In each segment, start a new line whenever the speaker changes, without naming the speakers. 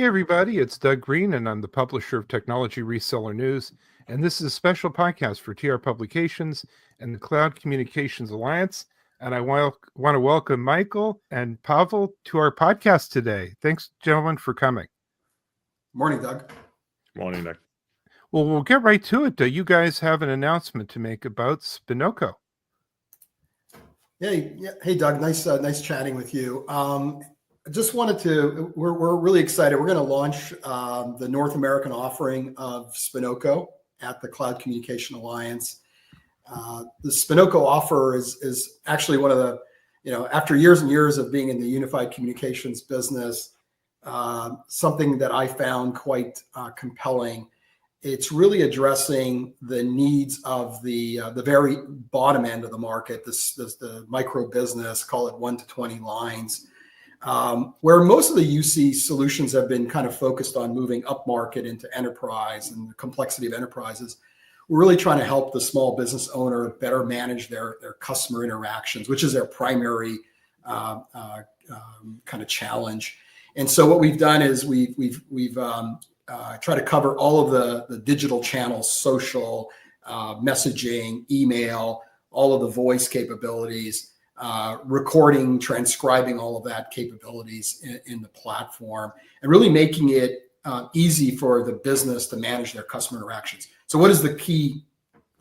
Hey everybody, it's Doug Green, and I'm the publisher of Technology Reseller News, and this is a special podcast for TR Publications and the Cloud Communications Alliance, and I want to welcome Michael and Pavel to our podcast today. Thanks, gentlemen, for coming.
Morning, Doug.
Morning, Doug.
Well, we'll get right to it. You guys have an announcement to make about Spinoco.
Hey, Doug. Nice chatting with you. I just wanted to. We're really excited. We're going to launch the North American offering of Spinoco at the Cloud Communication Alliance. The Spinoco offer is actually one of the, after years and years of being in the unified communications business, something that I found quite compelling. It's really addressing the needs of the very bottom end of the market, the micro business, call it 1 to 20 lines, where most of the UC solutions have been kind of focused on moving up market into enterprise and the complexity of enterprises. We're really trying to help the small business owner better manage their customer interactions, which is their primary kind of challenge. And so what we've done is we've try to cover all of the digital channels, social, messaging, email, all of the voice capabilities, recording, transcribing all of that capabilities in the platform, and really making it easy for the business to manage their customer interactions. So what is the key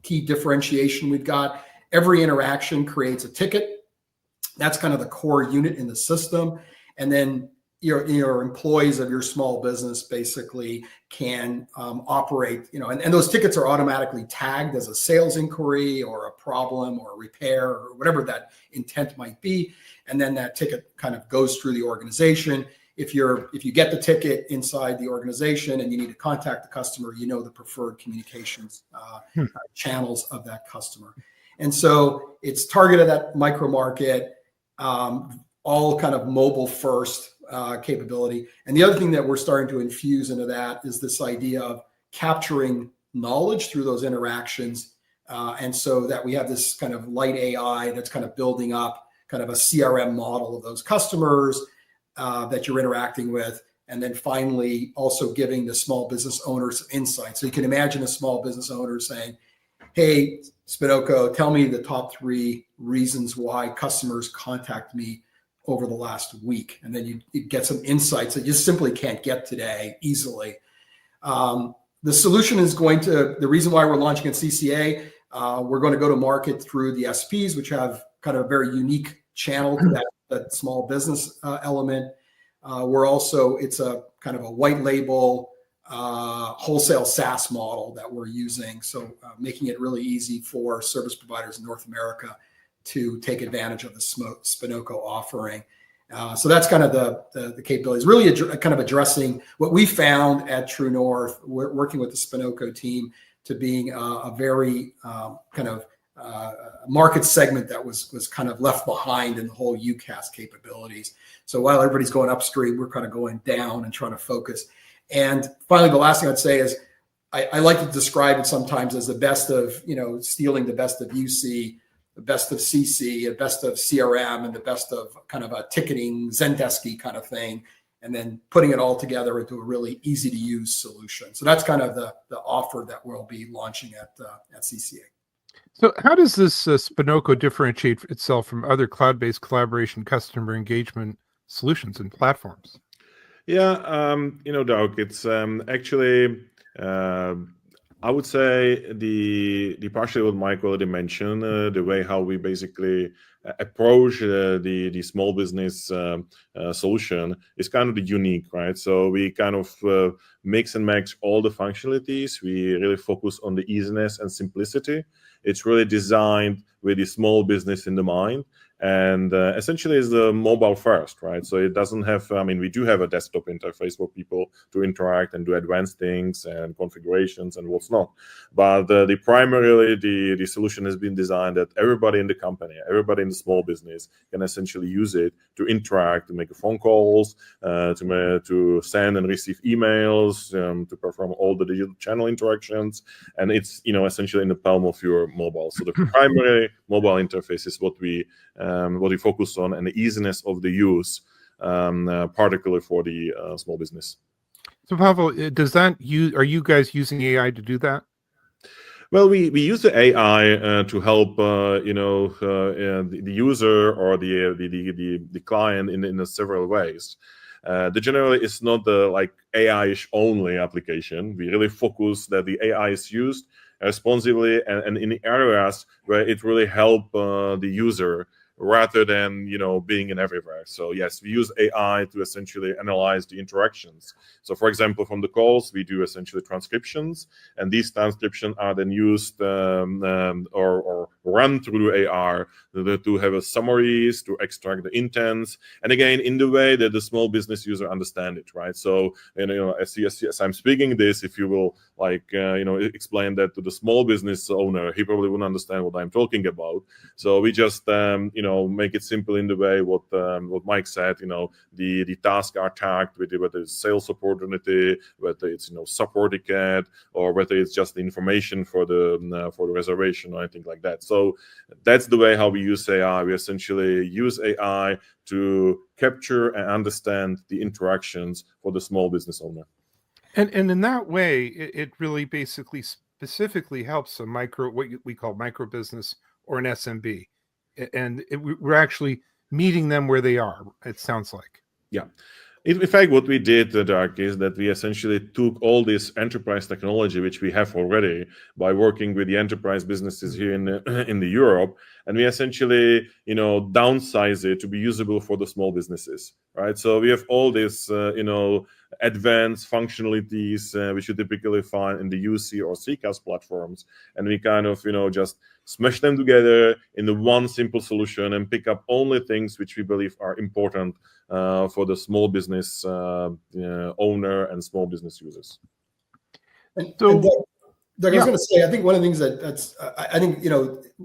differentiation we've got? Every interaction creates a ticket. That's kind of the core unit in the system. And then your employees of your small business basically can operate, and those tickets are automatically tagged as a sales inquiry or a problem or a repair or whatever that intent might be. And then that ticket kind of goes through the organization. If you get the ticket inside the organization and you need to contact the customer, the preferred communications channels of that customer. And so it's targeted at micro market, all kind of mobile first capability. And the other thing that we're starting to infuse into that is this idea of capturing knowledge through those interactions. And so that we have this kind of light AI that's kind of building up kind of a CRM model of those customers that you're interacting with. And then finally, also giving the small business owners insight. So you can imagine a small business owner saying, hey, Spinoco, tell me the top 3 reasons why customers contact me over the last week. And then you get some insights that you simply can't get today easily. The solution is the reason why we're launching at CCA, we're going to go to market through the SPs, which have kind of a very unique channel to that small business element. It's a kind of a white label wholesale SaaS model that we're using. So making it really easy for service providers in North America to take advantage of the Spinoco offering. So that's kind of the capabilities, really kind of addressing what we found at True North, working with the Spinoco team, to being a very kind of market segment that was kind of left behind in the whole UCaaS capabilities. So while everybody's going upstream, we're kind of going down and trying to focus. And finally, the last thing I'd say is I like to describe it sometimes as the best of, stealing the best of UC, the best of CC, the best of CRM, and the best of kind of a ticketing Zendesk-y kind of thing, and then putting it all together into a really easy to use solution. So that's kind of the offer that we'll be launching at CCA.
So how does this Spinoco differentiate itself from other cloud-based collaboration customer engagement solutions and platforms?
Yeah, Doug, it's actually, I would say the partially what Mike already mentioned, the way how we basically approach the small business solution is kind of unique, right? So we kind of mix and match all the functionalities. We really focus on the easiness and simplicity. It's really designed with the small business in the mind. And essentially is the mobile first, right? So it doesn't have, we do have a desktop interface for people to interact and do advanced things and configurations and what's not. But primarily the solution has been designed that everybody in the company, everybody in the small business can essentially use it to interact, to make phone calls, to send and receive emails, to perform all the digital channel interactions. And it's, essentially in the palm of your mobile. So the primary mobile interface is what we focus on, and the easiness of the use, particularly for the small business.
So Pavel, are you guys using AI to do that?
Well, we use the AI to help the user or the client in several ways. The generally is not the like AI-ish only application. We really focus that the AI is used responsibly and in areas where it really help the user rather than being in everywhere. So yes, we use AI to essentially analyze the interactions. So for example, from the calls, we do essentially transcriptions, and these transcriptions are then used or run through AI to have summaries, to extract the intents, and again, in the way that the small business user understand it, right? So, as I'm speaking this, if you will explain that to the small business owner, he probably wouldn't understand what I'm talking about. So we just, make it simple in the way what Mike said, the tasks are tagged with whether it's sales opportunity, whether it's, support ticket, or whether it's just the information for the reservation or anything like that. So that's the way how we use AI. We essentially use AI to capture and understand the interactions for the small business owner.
And in that way, it really basically specifically helps a what we call micro business or an SMB. And we're actually meeting them where they are, it sounds like.
Yeah. In fact, what we did, Dark, is that we essentially took all this enterprise technology, which we have already by working with the enterprise businesses here in the Europe, and we essentially, downsize it to be usable for the small businesses, right? So we have all this, advanced functionalities which you typically find in the UC or CCaaS platforms, and we kind of, just smash them together in the one simple solution and pick up only things which we believe are important for the small business owner and small business users.
And Doug, I was going to say, I think one of the things that's I think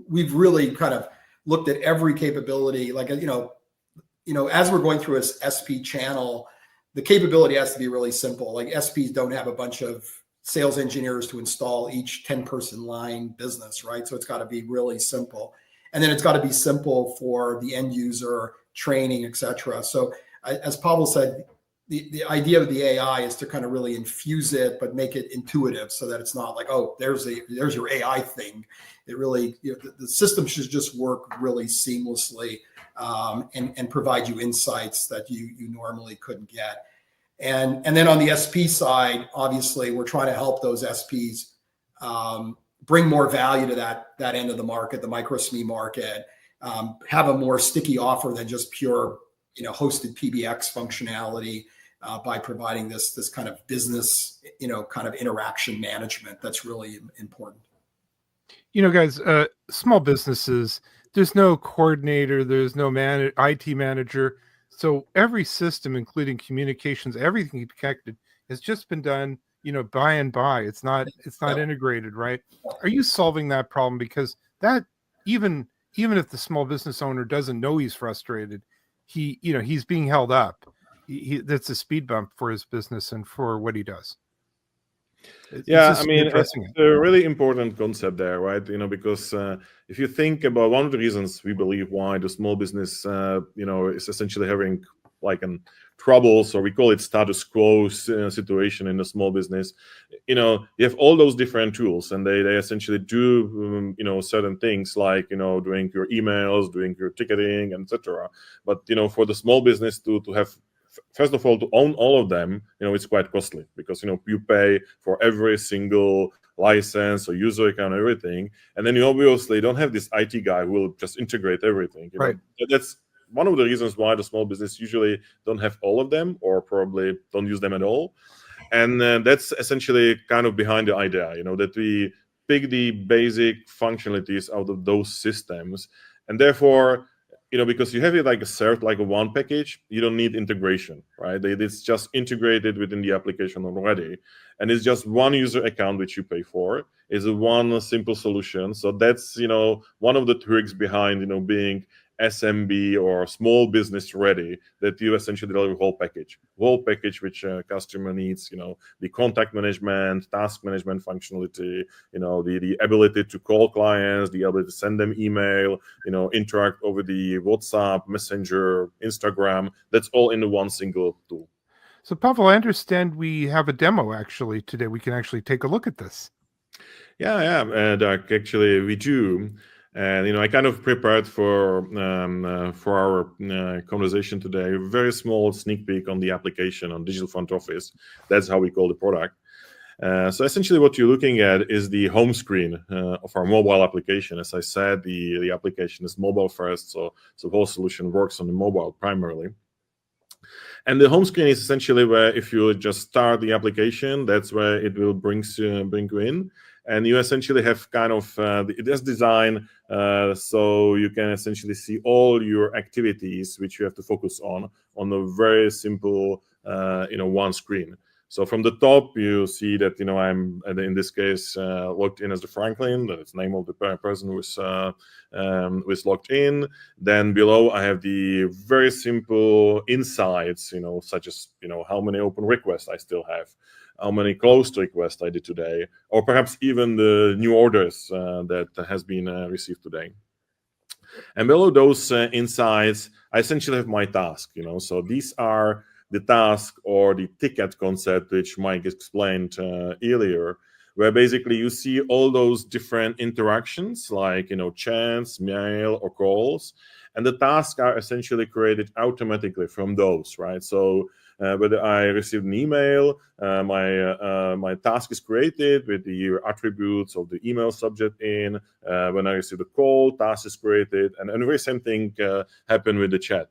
we've really kind of looked at every capability, like as we're going through a SP channel, the capability has to be really simple. Like SPs don't have a bunch of sales engineers to install each 10-person line business, right? So it's got to be really simple, and then it's got to be simple for the end user, training, etc. So as Pavel said, the idea of the AI is to kind of really infuse it, but make it intuitive so that it's not like, oh, there's your AI thing. It really, the system should just work really seamlessly and provide you insights that you normally couldn't get. And then on the SP side, obviously, we're trying to help those SPs bring more value to that end of the market, the micro SME market, have a more sticky offer than just pure, hosted PBX functionality by providing this kind of business, kind of interaction management that's really important.
Guys, small businesses, there's no coordinator, there's no IT manager. So every system, including communications, everything connected, has just been done, by and by. It's not integrated, right? Are you solving that problem? Because that even if the small business owner doesn't know he's frustrated, he's being held up. That's a speed bump for his business and for what he does.
Yeah, I mean, it's a really important concept there, right? Because if you think about one of the reasons we believe why the small business, is essentially having like an troubles, or we call it status quo situation in the small business, you have all those different tools, and they essentially do, certain things like, doing your emails, doing your ticketing, etc. But, for the small business to have, first of all, to own all of them, it's quite costly because, you pay for every single license or user account, everything. And then you obviously don't have this IT guy who will just integrate everything.
Right.
That's one of the reasons why the small business usually don't have all of them, or probably don't use them at all. And that's essentially kind of behind the idea, that we pick the basic functionalities out of those systems. And therefore, because you have it like served like a one package, you don't need integration, right? It's just integrated within the application already. And it's just one user account which you pay for. It's a one simple solution. So that's, one of the tricks behind, being SMB or small business ready, that you essentially deliver a whole package which customer needs, the contact management, task management functionality, the ability to call clients, the ability to send them email, interact over the WhatsApp, Messenger, Instagram. That's all in the one single tool.
So, Pavel, I understand we have a demo actually today. We can actually take a look at this.
Yeah, Doc, actually we do. And I kind of prepared for our conversation today a very small sneak peek on the application on Digital Front Office. That's how we call the product. So essentially what you're looking at is the home screen of our mobile application. As I said, the application is mobile first, so the whole solution works on the mobile primarily. And the home screen is essentially where if you just start the application, that's where it will bring you in. And you essentially have kind of it is designed so you can essentially see all your activities which you have to focus on a very simple one screen. So from the top, you see that I'm in this case logged in as the Franklin. That's the name of the person who is logged in. Then below, I have the very simple insights, such as how many open requests I still have, how many closed requests I did today, or perhaps even the new orders that has been received today. And below those insights, I essentially have my task. So these are the task or the ticket concept, which Mike explained earlier, where basically you see all those different interactions like, chats, mail, or calls, and the tasks are essentially created automatically from those, right? So whether I received an email, my task is created with the attributes of the email subject in. When I receive a call, task is created, and the very same thing happened with the chat.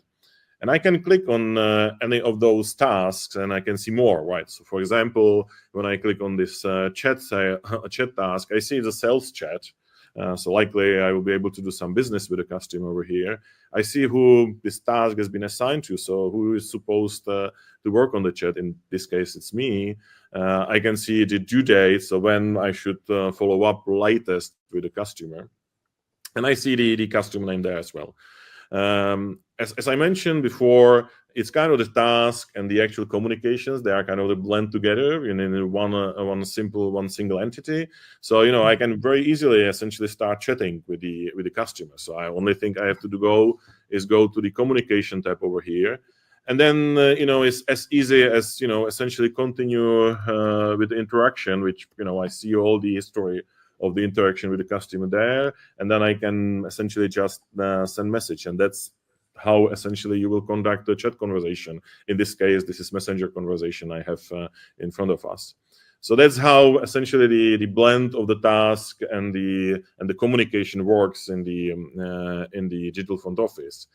And I can click on any of those tasks and I can see more, right? So for example, when I click on this chat task, I see the sales chat. So likely I will be able to do some business with a customer over here. I see who this task has been assigned to, so who is supposed to work on the chat. In this case, it's me. I can see the due date, so when I should follow up latest with the customer. And I see the customer name there as well. As I mentioned before, it's kind of the task and the actual communications. They are kind of blend together in one single entity. So I can very easily essentially start chatting with the customer. So I only thing I have to go to the communication tab over here, and then it's as easy as essentially continue with the interaction, which I see all the history of the interaction with the customer there, and then I can essentially just send message, and that's how essentially you will conduct the chat conversation. In this case, this is messenger conversation I have in front of us. So that's how essentially the blend of the task and the communication works in the digital front office.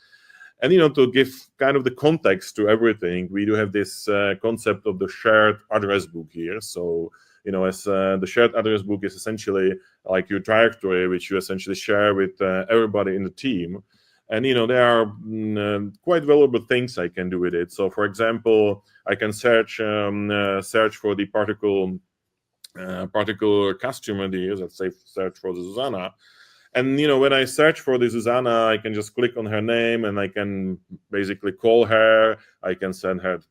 And to give kind of the context to everything, we do have this concept of the shared address book here. So as the shared address book is essentially like your directory, which you essentially share with everybody in the team. And there are quite valuable things I can do with it. So, for example, I can search for the particular customer there. Let's say search for the Susanna. And when I search for the Susanna, I can just click on her name and I can basically call her. I can send her the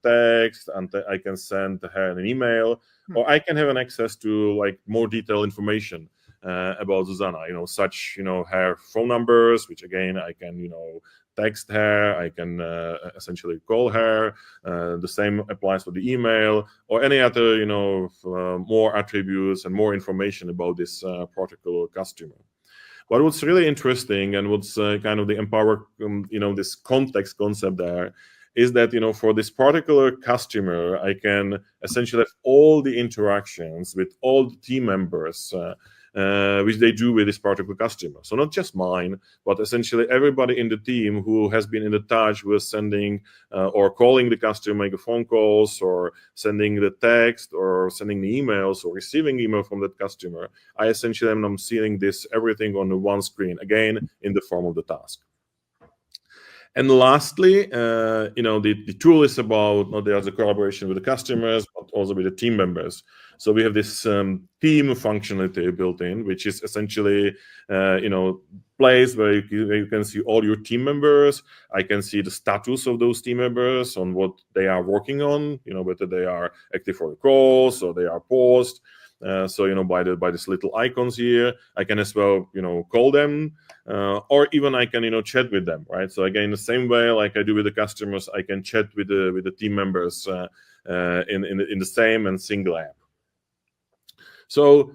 text, and I can send her an email, or I can have an access to like more detailed information about Susanna. Such her phone numbers, which again I can text her. I can essentially call her. The same applies for the email or any other more attributes and more information about this particular customer. But what's really interesting and what's kind of the empower, this context concept there is that, for this particular customer, I can essentially have all the interactions with all the team members, which they do with this particular customer. So not just mine, but essentially everybody in the team who has been in touch with sending or calling the customer, making phone calls or sending the text or sending the emails or receiving email from that customer. I essentially am seeing this everything on the one screen, again, in the form of the task. And lastly, the tool is about not there's a collaboration with the customers, but also with the team members. So we have this team functionality built in, which is essentially, place where you can see all your team members. I can see the status of those team members on what they are working on, whether they are active for the calls or they are paused. So by these little icons here, I can as well call them, or even I can chat with them, right? So again, the same way like I do with the customers, I can chat with the team members in the same and single app. So,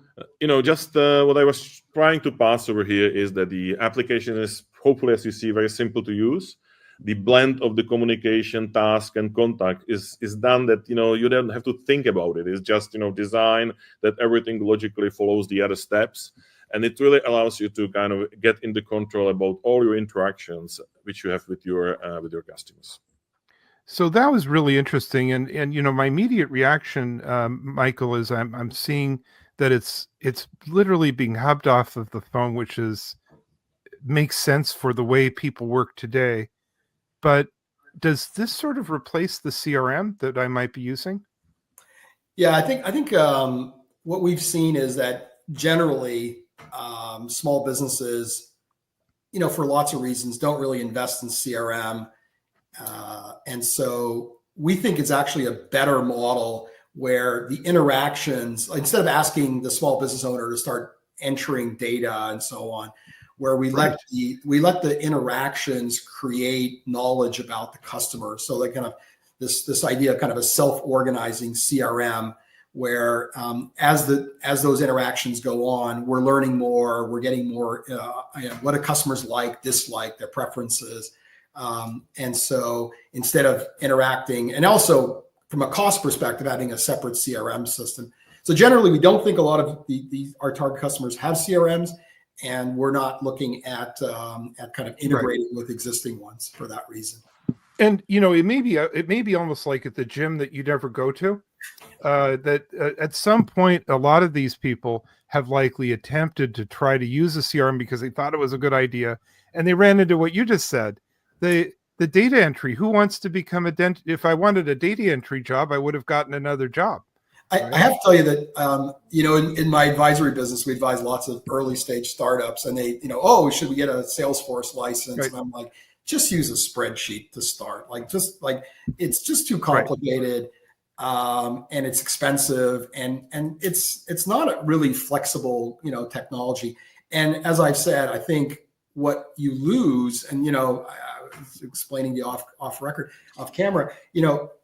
just what I was trying to pass over here is that the application is hopefully, as you see, very simple to use. The blend of the communication, task, and contact is done that, you don't have to think about it. It's just, design that everything logically follows the other steps. And it really allows you to kind of get into control about all your interactions which you have with your customers.
So that was really interesting, and my immediate reaction, Michael, is I'm seeing that it's literally being hubbed off of the phone, which makes sense for the way people work today. But does this sort of replace the CRM that I might be using?
Yeah, I think what we've seen is that generally small businesses, for lots of reasons, don't really invest in CRM. And so we think it's actually a better model where the interactions, instead of asking the small business owner to start entering data and so on, where we let the interactions create knowledge about the customer. So like kind of this idea of kind of a self-organizing CRM, where as those interactions go on, we're learning more, we're getting more, what do customers like, dislike, their preferences. And so instead of interacting, and also from a cost perspective, having a separate CRM system. So generally, we don't think a lot of our target customers have CRMs, and we're not looking at kind of integrating with existing ones for that reason.
And it may be almost like at the gym that you never go to. That at some point, a lot of these people have likely attempted to try to use a CRM because they thought it was a good idea, and they ran into what you just said. The data entry. Who wants to become if I wanted a data entry job, I would have gotten another job.
I have to tell you that, in my advisory business, we advise lots of early stage startups, and they, should we get a Salesforce license? Right. And I'm like, just use a spreadsheet to start. It's just too complicated. Right. And it's expensive, and it's not a really flexible, technology. And as I've said, I think what you lose, and, I was explaining the off camera,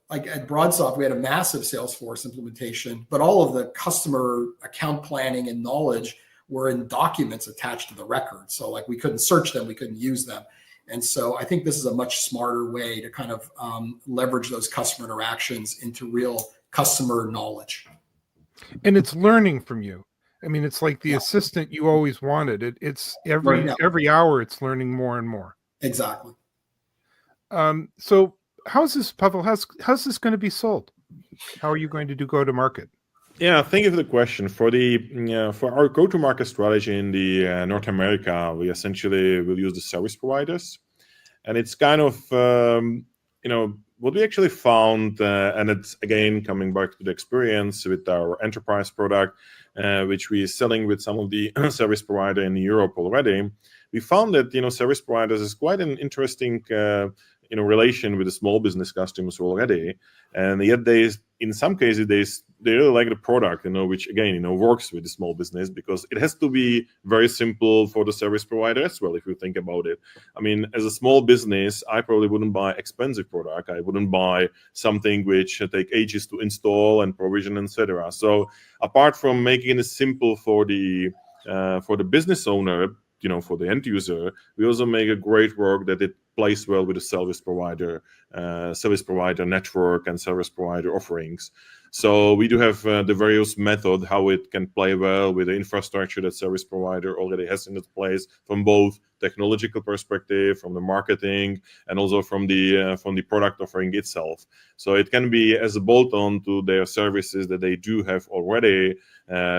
like at Broadsoft, we had a massive Salesforce implementation, but all of the customer account planning and knowledge were in documents attached to the record. So like we couldn't search them, we couldn't use them. And so I think this is a much smarter way to kind of leverage those customer interactions into real customer knowledge.
And it's learning from you. I mean, it's like the assistant you always wanted. It's every hour it's learning more and more.
Exactly.
So how's this, Pavel? How's this going to be sold? How are you going to go to market?
Yeah, thank you for the question. For our go-to-market strategy in the North America, we essentially will use the service providers, and it's kind of what we actually found, and it's again coming back to the experience with our enterprise product, which we are selling with some of the service provider in Europe already. We found that service providers is quite an interesting relation with the small business customers already, and yet in some cases they really like the product, which again works with the small business, because it has to be very simple for the service provider as well. If you think about it, I mean, as a small business, I probably wouldn't buy expensive product. I wouldn't buy something which take ages to install and provision, etc. So apart from making it simple for the business owner, for the end user, we also make a great work that it plays well with the service provider network and service provider offerings. So we do have the various method how it can play well with the infrastructure that service provider already has in its place, from both technological perspective, from the marketing, and also from the product offering itself. So it can be as a bolt-on to their services that they do have already,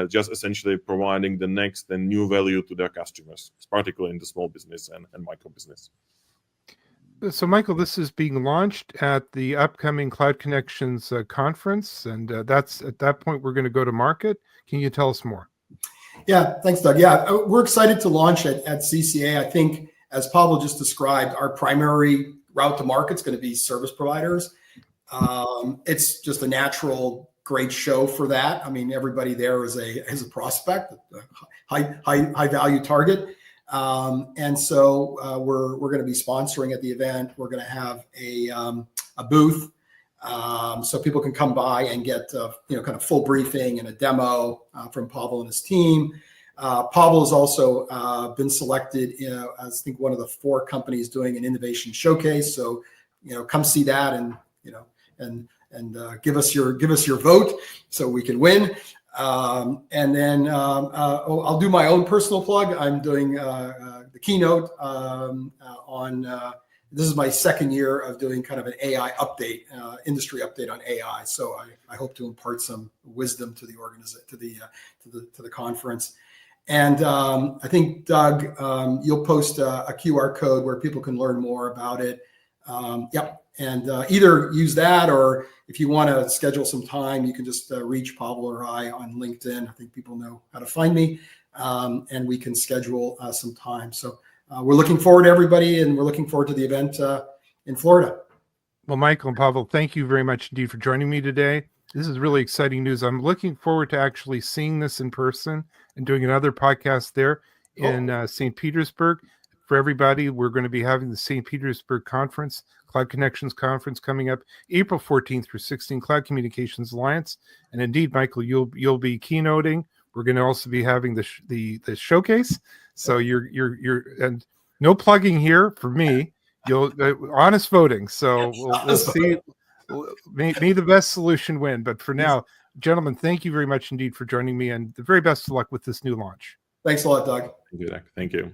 just essentially providing the next and new value to their customers, particularly in the small business and micro business.
So, Michael, this is being launched at the upcoming Cloud Connections conference, and that's at that point we're going to go to market. Can you tell us more?
Yeah, thanks, Doug. Yeah, we're excited to launch at CCA. I think, as Pavel just described, our primary route to market is going to be service providers. It's just a natural, great show for that. I mean, everybody there is a prospect, a high value target. And so we're going to be sponsoring at the event. We're going to have a booth. So people can come by and get kind of full briefing and a demo from Pavel and his team. Pavel has also been selected as I think one of the 4 companies doing an innovation showcase. So come see that and give us your vote so we can win. And then I'll do my own personal plug. I'm doing the keynote on. This is my 2nd year of doing kind of an AI update, industry update on AI. So I hope to impart some wisdom to the to the conference. And I think Doug, you'll post a QR code where people can learn more about it. Yep. And either use that, or if you want to schedule some time, you can just reach Pavel or I on LinkedIn. I think people know how to find me, and we can schedule some time. So we're looking forward to everybody, and we're looking forward to the event in Florida.
Well, Michael and Pavel, thank you very much indeed for joining me today. This is really exciting news. I'm looking forward to actually seeing this in person and doing another podcast there in St. Petersburg. For everybody, we're going to be having the St. Petersburg conference, Cloud Connections Conference, coming up April 14th through 16th, Cloud Communications Alliance. And indeed, Michael, you'll be keynoting. We're going to also be having the showcase. So you're and no plugging here for me. You'll honest voting. So we'll see. May the best solution win. But for now, gentlemen, thank you very much indeed for joining me, and the very best of luck with this new launch.
Thanks a lot, Doug.
Thank you.